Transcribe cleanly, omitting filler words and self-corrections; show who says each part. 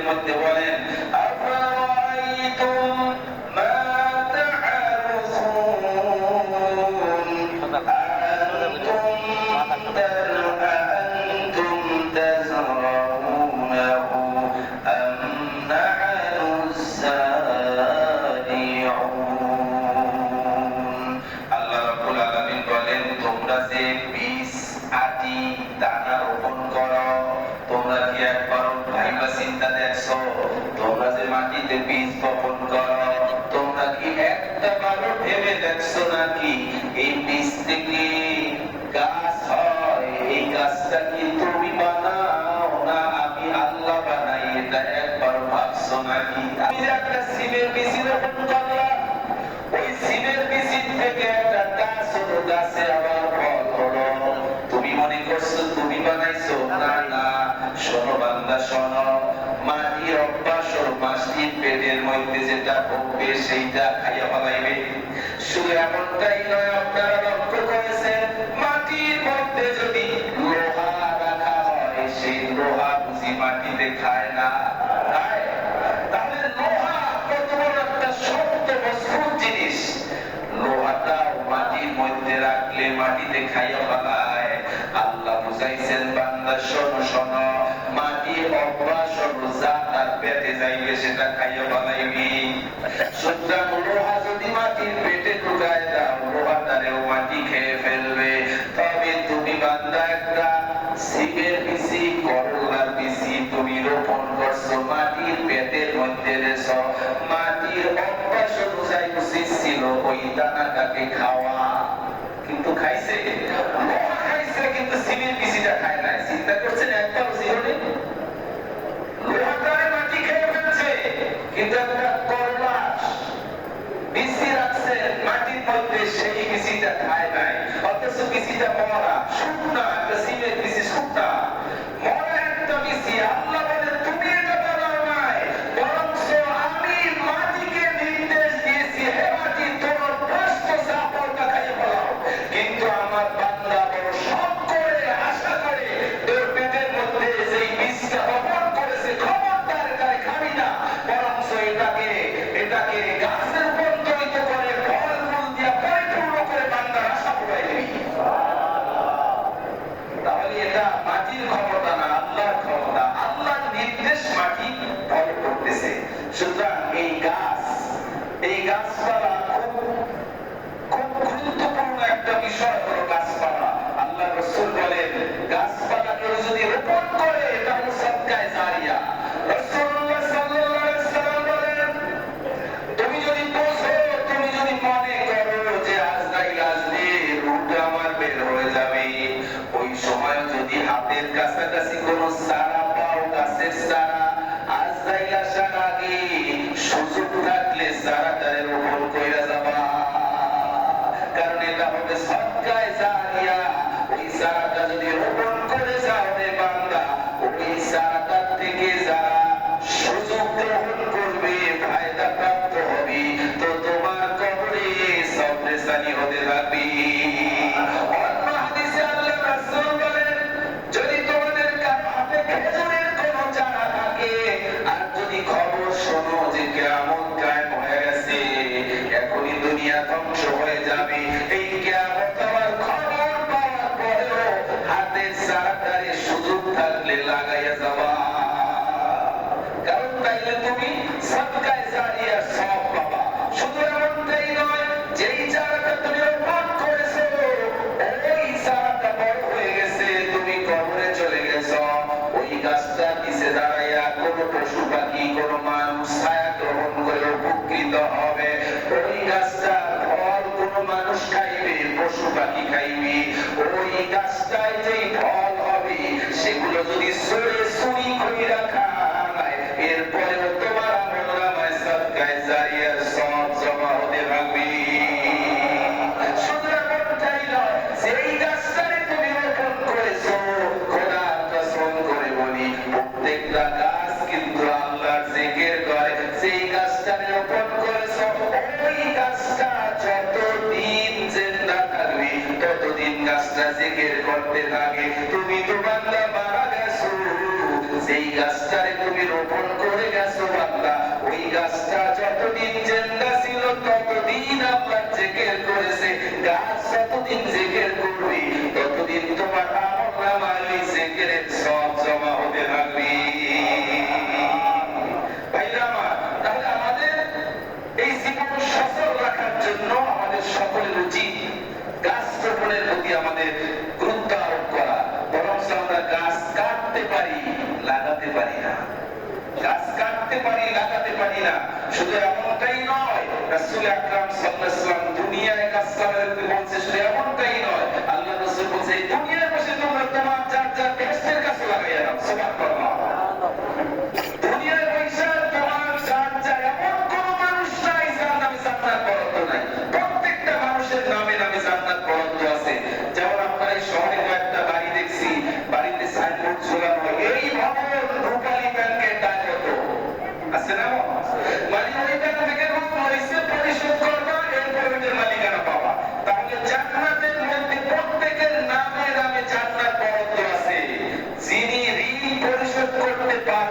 Speaker 1: মধ্যে বলেন আফরাআইতুম মা তা'রুসুন আনতুম তাযরাউনাহু আম নাহনুস সারিউন। আল্লাহ রাব্বুল আলামিন বলেন, তোমরা যে বীজ আটি দানা রোপণ করো, তোমরা কি একবার ভাইবা চিন্তা দেখছো? তোমরা যে মাটিতে বীজ বপন করো, তোমরা কি একবারও ভেবে দেখছো নাকি এই বীজ থেকে গাছ হয়? এই গাছটা কি তুমি বানাও না আমি আল্লাহ বানাই? এটা একবার ভাবছো নাকি? আমি যে একটা সিমের বীজ রোপণ করলাম, ওই সিমের বীজ থেকে একটা গাছ হলো, গাছে আবার ফল হলো। তুমি মনে করছো তুমি বানাইছো? না না, শোনো বান্দা শোনো, মাটির অভ্যাস ও মাটির পেটের মধ্যে যেটা পড়বে সেইটা খাইয়া ফেলাইবে। শুধু এমনটাই নয়, আপনারা লক্ষ্য করেছেন মাটির মধ্যে যদি লোহা রাখা হয়, সেই লোহা বুঝি মাটিতে খায় না? খায়। তাহলে লোহা কত বড় একটা শক্ত মজবুত জিনিস, লোহাটা মাটির মধ্যে রাখলে মাটিতে খাইয়া ফেলায়। আল্লাহ বুঝাইছেন বান্দা শোনো শোনো, মাটির অভ্যাস যা তার পেটে যাইবে সেটা খাইয়া ফেলাইবি। সুতরাং লোহা যদি মাটির পেটে ঢুকায় দাও, লোহাটারেও মাটি খেয়ে ফেলবে। তবে তুমি বান্দা একটা সিমের বিচি, করলার বিচি তুমি রোপণ করছো, মাটির পেটের মধ্যে রেছো, মাটির অভ্যাস অনুযায়ী উচিত ছিল ওই দানাটাকে খাওয়া, কিন্তু খাইছে? লোহা খাইছে কিন্তু সিমের বিচিটা খায় নাই। চিন্তা করছেন একটাও জীবনে? লোহাটারে মাটি খেয়ে ফেলছে, কিন্তু একটা করলা বিচি রাখছে মাটির মধ্যে, সেই বিচিটা খায় নাই। অথচ বিচিটা মরা, শুকনা, একটা সিমের বিচি শুকনা, মরা একটা বিচি। আল্লাহ বলে তুমি এটা বানাও নাই, বরঞ্চ আমি মাটিকে নির্দেশ দিয়েছি, হে মাটি তোমার প্রশ্ন চাপড়টা খাইয়ে ফেলাও। কিন্তু আমার বান্দা বড় শখ করে আশা করে তোর পেটের মধ্যে যেই বীজটা বপন করেছে, খবরদার এটাকে খাবি না, বরঞ্চ এটাকে গাছে রূপান্তরিত করে ফল মূল দিয়া পরিপূর্ণ করে বান্দার আশা পুরাই দিবি। তাহলে এটা মাটির ক্ষমতা না, আল্লাহর ক্ষমতা, আল্লাহর নির্দেশ মাটি ফল করতেছে। সুতরাং এই গাছপালা খুব গুরুত্বপূর্ণ একটা বিষয় হলো গাছপালা। আল্লাহ রাসূল বলেন গাছপালাকে যদি রোপণ করে এটা হলো সাদকায়ে জারিয়া। রাসূলুল্লাহ সাল্লাল্লাহু আলাইহি ওয়াসাল্লাম বলেন, তুমি যদি বোঝো, তুমি যদি মনে করো যে আজরাইল আসবে, রূহটা আমার বের হয়ে যাবে, ওই সময় যদি হাতের কাছাকাছি কোনো চারা পাও, গাছের চারা, আজরাইল আসার আগে সুযোগ থাকলে চারাটারে রোপণ কইরা যাবা, কারণ এটা হবে সাদকায়ে জারিয়া। ওই চারাটা যদি রোপণ করে যাও রে বান্দা, ওই চারাটার থেকে যারা সুযোগ গ্রহণ করবে, ফায়দা প্রাপ্ত হবে, তো তোমার কবরে সবরেসানি হতে থাকবে। অন্য হাদিসে আল্লাহ রাসূল বলেন, যদি তোমাদের হাতে খেজুরের কোনো চারা থাকে, আর যদি খবর শোনো যে কিয়ামত কায়েম হয়ে গেছে, এখনই দুনিয়া ধ্বংস হয়ে যাবে, এই কিয়ামত আমার খবর পাওয়ার পরেও হাতের চারাটারে সুযোগ থাকলে লাগাইয়া যাবা, কারণ তাইলে তুমি সাদকায়ে জারিয়ার সওয়াব পাবা। শুধু এমনটাই নয়, যেই চারাটা তুমি রোপণ করেছো, ওই চারাটা বড় হয়ে গেছে, তুমি কবরে চলে গেছো, ওই গাছটা নিচে দাঁড়াইয়া কোনো পশু পাখি, কোনো মানুষ ছায়া গ্রহণ করে উপকৃত হবে। ওই গাছটার ফল কোনো মানুষ খাইবে, পশু পাখি খাইবে। ওই গাছটায় যেই ফল হবে, সেগুলো যদি চুরি করে রাখা হয়, এরপরেও তোমার আমলনামায় সাদকায়ে জারিয়ার সওয়াব জমা হতে থাকবে। শুধু এমনটাই নয়, যেই গাছটারে তুমি রোপণ করেছো, খোদার কসম করে বলি, প্রত্যেকটা গাছ কিন্তু আল্লাহর জিকির করে। যেই গাছটারে রোপণ করেছো, ওই গাছটা যতদিন জিন্দা থাকবে, ততদিন গাছটা জিকির করতে থাকে। তুমি তো বান্দা মারা গেছো, যেই গাছটারে তুমি রোপণ করে গেছো বান্দা, ওই গাছটা যতদিন জিন্দা ছিল ততদিন আল্লাহ জিকির করেছে। গাছ যতদিন জিকির করবে ততদিন তোমার আমলনামায় ওই জিকিরের সওয়াব জমা হতে থাকবে। ভাইরা আমার, তাহলে আমাদের এই জীবন সফল রাখার জন্য আমাদের সকলের উচিত গাছ রোপণের প্রতি আমাদের গুরুত্ব আরোপ করা। বরং আমরা গাছ কাটতে পারি, লাগাতে পারি না। গাছ কাটতে পারি, লাগাতে পারি না। শুধু এমনটাই নয়, রাসূল আকরাম সাল্লাল্লাহু আলাইহি ওয়াসাল্লাম দুনিয়ায় কাজ করাতে বলছে, শুধু এমনটাই নয়, আল্লাহ রাসূল বলছে দুনিয়ায় বসে তোমরা তোমার যার যার বেহেশতের কাছে লাগাইয়া দাও। সুবহানাল্লাহ। দুনিয়ায় বসে তোমার যার যার এমন কোন মানুষ নাই যার নামে জান্নাত বরাদ্দ নাই। প্রত্যেকটা মানুষের নামে নামে জান্নাত বরাদ্দ আছে। যেমন আপনারা এই শহরে কয়েকটা বাড়ি দেখছি, বাড়িতে সাইনবোর্ড ঝোলানো, এই ভবন রূপালী ব্যাংকের দায়িত্ব আছে না? মানে ওই ব্যাংক থেকে লোন হয়েছে, পরিশোধ করবা, এরপর ওইটার মালিকানা পাবা। তাহলে জান্নাতের মধ্যে প্রত্যেকের নামে নামে জান্নাত বরাদ্দ আছে। যিনি ঋণ পরিশোধ করতে পারে